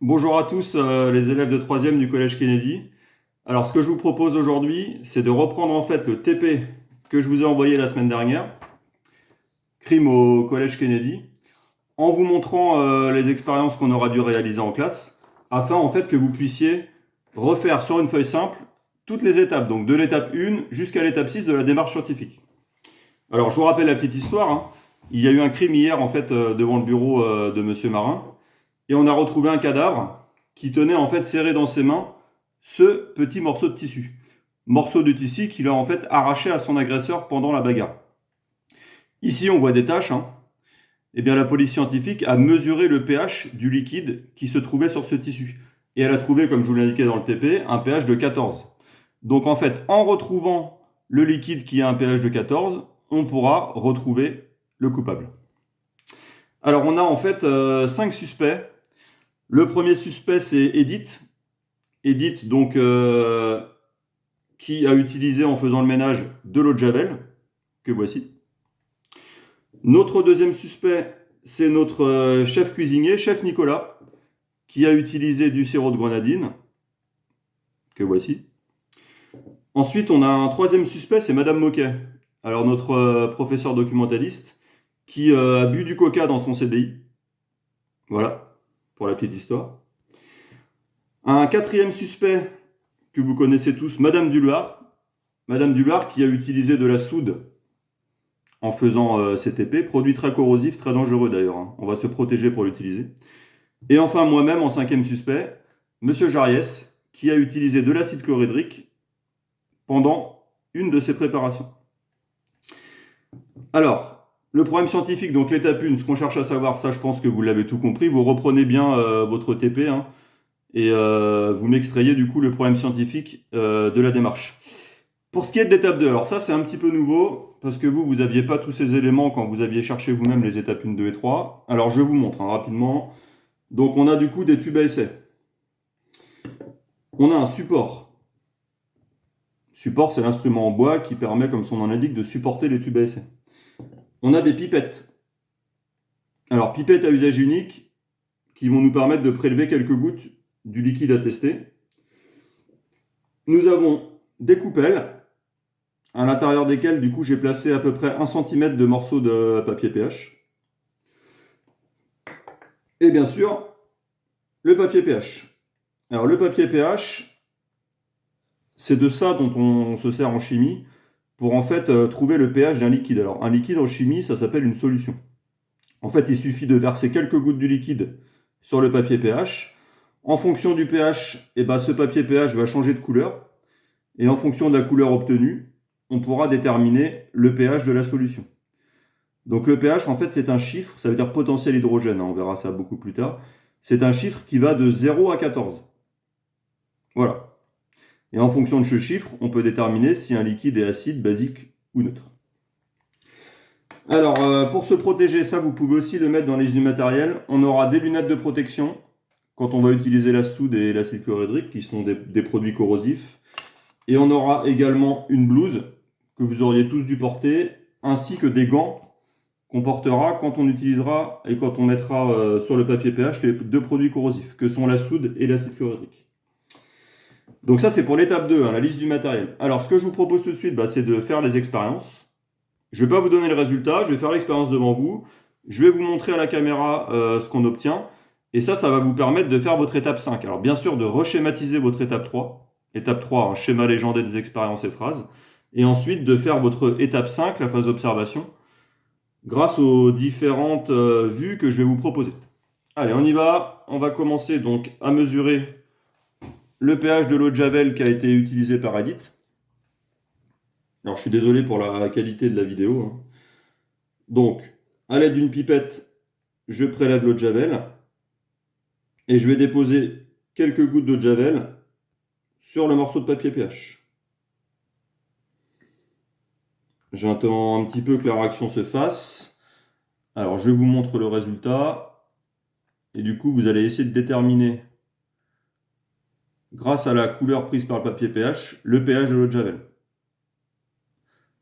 Bonjour à tous, les élèves de 3e du Collège Kennedy. Alors, ce que je vous propose aujourd'hui, c'est de reprendre en fait le TP que je vous ai envoyé la semaine dernière, crime au Collège Kennedy, en vous montrant les expériences qu'on aura dû réaliser en classe, afin en fait que vous puissiez refaire sur une feuille simple toutes les étapes, donc de l'étape 1 jusqu'à l'étape 6 de la démarche scientifique. Alors, je vous rappelle la petite histoire, hein. Il y a eu un crime hier en fait devant le bureau de Monsieur Marin, et on a retrouvé un cadavre qui tenait en fait serré dans ses mains ce petit morceau de tissu. Morceau de tissu qu'il a en fait arraché à son agresseur pendant la bagarre. Ici, on voit des taches, hein. Eh bien, la police scientifique a mesuré le pH du liquide qui se trouvait sur ce tissu. Et elle a trouvé, comme je vous l'indiquais dans le TP, un pH de 14. Donc en fait, en retrouvant le liquide qui a un pH de 14, on pourra retrouver le coupable. Alors on a en fait 5 suspects. Le premier suspect, c'est Edith. Edith, donc, qui a utilisé en faisant le ménage de l'eau de Javel, que voici. Notre deuxième suspect, c'est notre chef cuisinier, chef Nicolas, qui a utilisé du sirop de grenadine, que voici. Ensuite, on a un troisième suspect, c'est Madame Moquet. Alors, notre professeur documentaliste, qui a bu du coca dans son CDI. Voilà, pour la petite histoire. Un quatrième suspect, que vous connaissez tous, Madame Duluard. Madame Duluard, qui a utilisé de la soude en faisant cette épée, produit très corrosif, très dangereux d'ailleurs, hein. On va se protéger pour l'utiliser. Et enfin moi-même, en cinquième suspect, Monsieur Jariès, qui a utilisé de l'acide chlorhydrique pendant une de ses préparations. Alors, le problème scientifique, donc l'étape 1, ce qu'on cherche à savoir, ça je pense que vous l'avez tout compris, vous reprenez bien votre TP, hein, et vous m'extrayez du coup le problème scientifique de la démarche. Pour ce qui est de l'étape 2, alors ça c'est un petit peu nouveau, parce que vous n'aviez pas tous ces éléments quand vous aviez cherché vous-même les étapes 1, 2 et 3. Alors je vous montre hein, rapidement. Donc on a du coup des tubes à essai. On a un support. Support, c'est l'instrument en bois qui permet, comme son nom l'indique, de supporter les tubes à essai. On a des pipettes. Alors pipettes à usage unique, qui vont nous permettre de prélever quelques gouttes du liquide à tester. Nous avons des coupelles, à l'intérieur desquelles, du coup, j'ai placé à peu près 1 cm de morceaux de papier pH. Et bien sûr, le papier pH. Alors le papier pH, c'est de ça dont on se sert en chimie pour en fait trouver le pH d'un liquide. Alors un liquide en chimie, ça s'appelle une solution. En fait, il suffit de verser quelques gouttes du liquide sur le papier pH. En fonction du pH, eh ben, ce papier pH va changer de couleur. Et en fonction de la couleur obtenue, on pourra déterminer le pH de la solution. Donc le pH, en fait, c'est un chiffre, ça veut dire potentiel hydrogène, hein, on verra ça beaucoup plus tard. C'est un chiffre qui va de 0 à 14. Voilà. Et en fonction de ce chiffre, on peut déterminer si un liquide est acide, basique ou neutre. Alors, pour se protéger, ça, vous pouvez aussi le mettre dans les du matériel. On aura des lunettes de protection quand on va utiliser la soude et l'acide chlorhydrique, qui sont des produits corrosifs. Et on aura également une blouse que vous auriez tous dû porter, ainsi que des gants qu'on portera quand on utilisera et quand on mettra sur le papier pH les deux produits corrosifs, que sont la soude et l'acide chlorhydrique. Donc ça, c'est pour l'étape 2, hein, la liste du matériel. Alors, ce que je vous propose tout de suite, c'est de faire les expériences. Je ne vais pas vous donner le résultat, je vais faire l'expérience devant vous. Je vais vous montrer à la caméra ce qu'on obtient. Et ça va vous permettre de faire votre étape 5. Alors, bien sûr, de reschématiser votre étape 3. Étape 3, un schéma légendaire des expériences et phrases. Et ensuite, de faire votre étape 5, la phase d'observation, grâce aux différentes vues que je vais vous proposer. Allez, on y va. On va commencer donc à mesurer le pH de l'eau de Javel qui a été utilisée par Edith. Alors, je suis désolé pour la qualité de la vidéo, hein. Donc, à l'aide d'une pipette, je prélève l'eau de Javel et je vais déposer quelques gouttes d'eau de Javel sur le morceau de papier pH. J'attends un petit peu que la réaction se fasse. Alors, je vous montre le résultat. Et du coup, vous allez essayer de déterminer, grâce à la couleur prise par le papier pH, le pH de l'eau de Javel.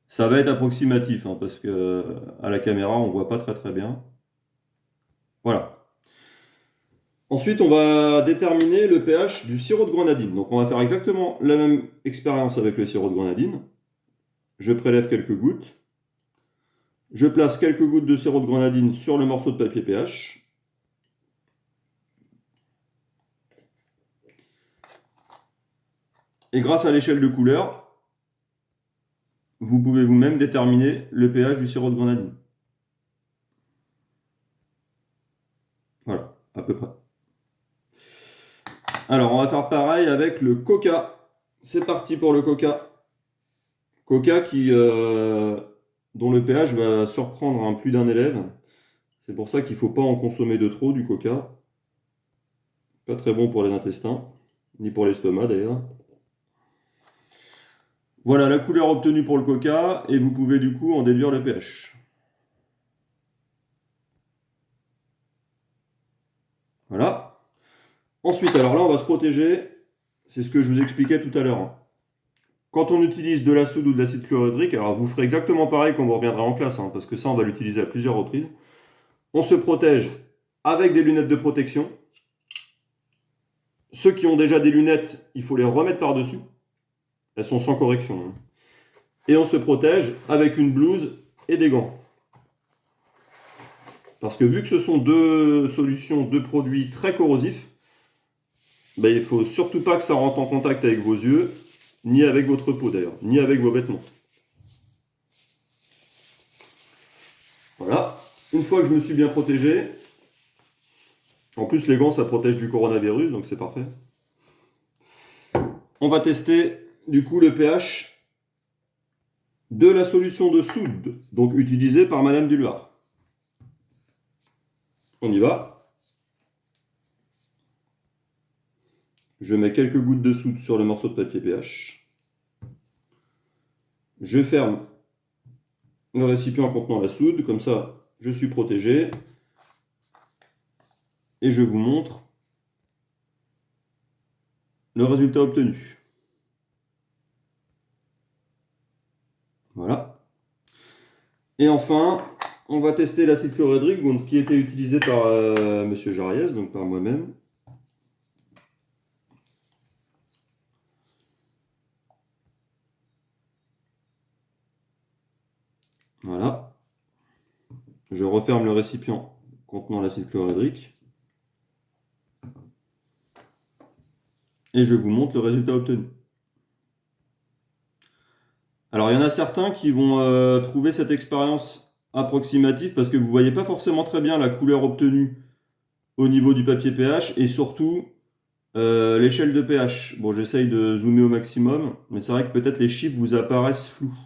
Ça va être approximatif, hein, parce que à la caméra, on ne voit pas très bien. Voilà. Ensuite, on va déterminer le pH du sirop de grenadine. Donc on va faire exactement la même expérience avec le sirop de grenadine. Je prélève quelques gouttes. Je place quelques gouttes de sirop de grenadine sur le morceau de papier pH. Et grâce à l'échelle de couleur, vous pouvez vous-même déterminer le pH du sirop de grenadine. Voilà, à peu près. Alors, on va faire pareil avec le coca. C'est parti pour le coca. Coca dont le pH va surprendre plus d'un élève. C'est pour ça qu'il ne faut pas en consommer de trop du coca. Pas très bon pour les intestins, ni pour l'estomac d'ailleurs. Voilà la couleur obtenue pour le coca, et vous pouvez du coup en déduire le pH. Voilà. Ensuite, alors là, on va se protéger. C'est ce que je vous expliquais tout à l'heure. Quand on utilise de la soude ou de l'acide chlorhydrique, alors vous ferez exactement pareil quand vous reviendrez en classe, parce que ça, on va l'utiliser à plusieurs reprises. On se protège avec des lunettes de protection. Ceux qui ont déjà des lunettes, il faut les remettre par-dessus. Elles sont sans correction. Et on se protège avec une blouse et des gants. Parce que vu que ce sont deux solutions, deux produits très corrosifs, il ne faut surtout pas que ça rentre en contact avec vos yeux, ni avec votre peau d'ailleurs, ni avec vos vêtements. Voilà. Une fois que je me suis bien protégé, en plus les gants ça protège du coronavirus, donc c'est parfait. On va tester du coup le pH de la solution de soude, donc utilisée par Madame Duluard. On y va. Je mets quelques gouttes de soude sur le morceau de papier pH. Je ferme le récipient contenant la soude, comme ça je suis protégé. Et je vous montre le résultat obtenu. Voilà. Et enfin, on va tester l'acide chlorhydrique qui était utilisé par Monsieur Jariès, donc par moi-même. Voilà. Je referme le récipient contenant l'acide chlorhydrique. Et je vous montre le résultat obtenu. Alors il y en a certains qui vont trouver cette expérience approximative parce que vous ne voyez pas forcément très bien la couleur obtenue au niveau du papier pH et surtout l'échelle de pH. Bon, j'essaye de zoomer au maximum, mais c'est vrai que peut-être les chiffres vous apparaissent flous.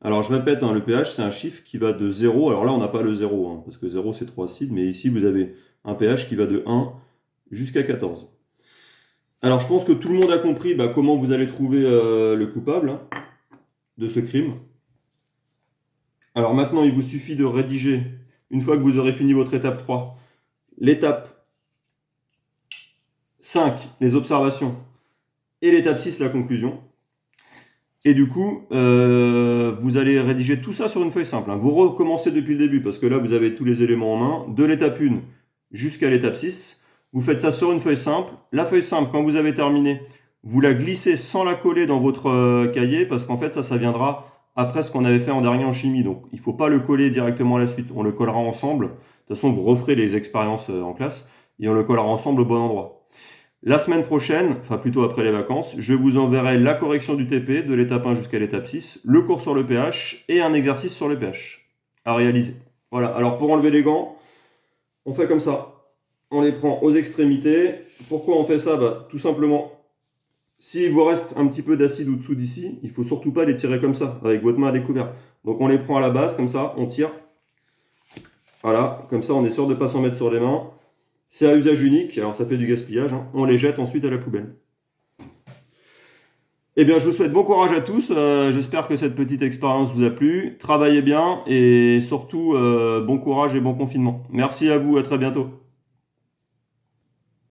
Alors je répète, le pH c'est un chiffre qui va de 0, alors là on n'a pas le 0, parce que 0 c'est trop acide, mais ici vous avez un pH qui va de 1 jusqu'à 14. Alors je pense que tout le monde a compris comment vous allez trouver le coupable de ce crime. Alors maintenant il vous suffit de rédiger, une fois que vous aurez fini votre étape 3, l'étape 5, les observations, et l'étape 6, la conclusion. Et du coup, vous allez rédiger tout ça sur une feuille simple. Vous recommencez depuis le début, parce que là, vous avez tous les éléments en main, de l'étape 1 jusqu'à l'étape 6. Vous faites ça sur une feuille simple. La feuille simple, quand vous avez terminé, vous la glissez sans la coller dans votre cahier, parce qu'en fait, ça viendra après ce qu'on avait fait en dernier en chimie. Donc, il ne faut pas le coller directement à la suite. On le collera ensemble. De toute façon, vous referez les expériences en classe, et on le collera ensemble au bon endroit. La semaine prochaine, enfin plutôt après les vacances, je vous enverrai la correction du TP de l'étape 1 jusqu'à l'étape 6, le cours sur le pH et un exercice sur le pH à réaliser. Voilà, alors pour enlever les gants, on fait comme ça. On les prend aux extrémités. Pourquoi on fait ça? Tout simplement, s'il vous reste un petit peu d'acide au-dessous d'ici, il ne faut surtout pas les tirer comme ça, avec votre main à découvert. Donc on les prend à la base, comme ça, on tire. Voilà, comme ça on est sûr de ne pas s'en mettre sur les mains. C'est à usage unique, alors ça fait du gaspillage, on les jette ensuite à la poubelle. Eh bien, je vous souhaite bon courage à tous, j'espère que cette petite expérience vous a plu. Travaillez bien et surtout, bon courage et bon confinement. Merci à vous, à très bientôt.